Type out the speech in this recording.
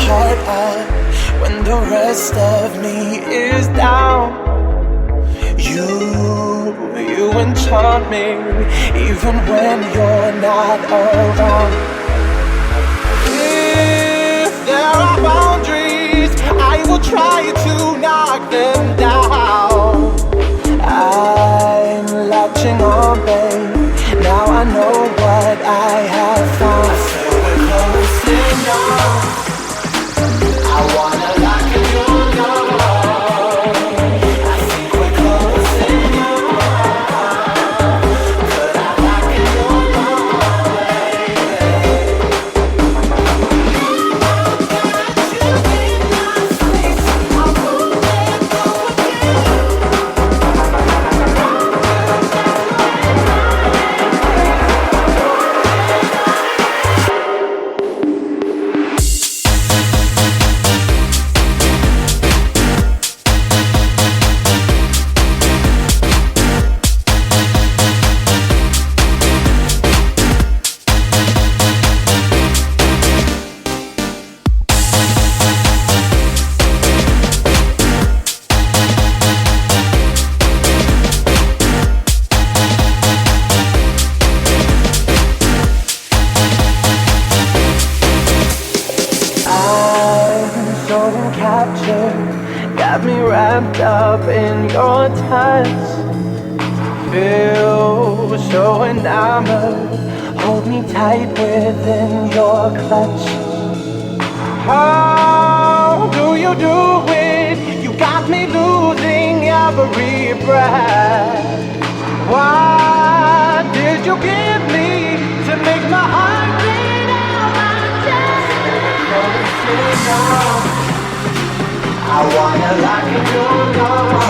heart up when the rest of me is down. You enchant me even when you're not around. If there are boundaries, I will try to knock them down. I'm latching on, babe. Now I know what I have found. I feel we're close enough. I wanna lock in your love. I think we're close enough. Could I lock in your love, baby? You know that you in my face. I won't let go again. Got me wrapped up in your touch. Feel so enamored. Hold me tight within your clutch. How do you do it? You got me losing every breath. What did you give me to make my heart beat out my chest? I wanna lock in your love.